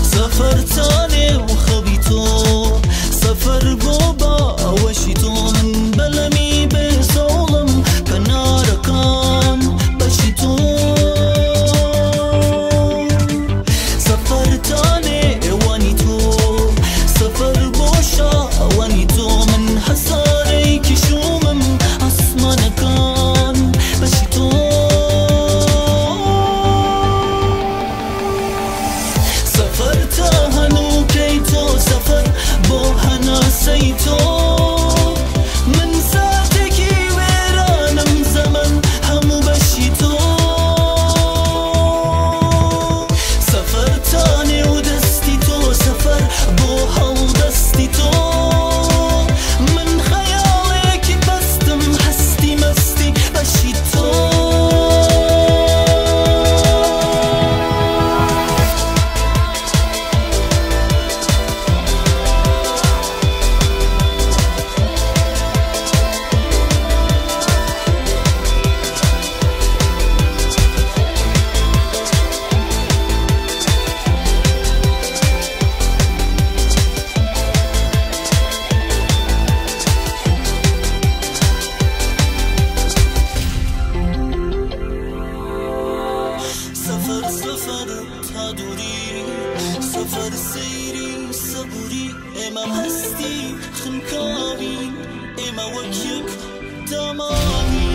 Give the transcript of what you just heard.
سفر تاني وخبي تو سفر بوبا وشي تو من بلمي بصولم بناركان بشي تو سفر تاني واني تو سفر بوشا واني تو من حصاري كشومم عصمانكان بشي تو سفر تهنو كيتو سفر بوهنا سيتو من ساعتكي ويرانم زمن همو بشيتو سفر تاني ودستيتو سفر بوها ودستيتو من خيالك بستم حستي مستي بشيتو سفر تادوري سفر سيري صبوري اما هستي خنكابي اما وكيك دمامي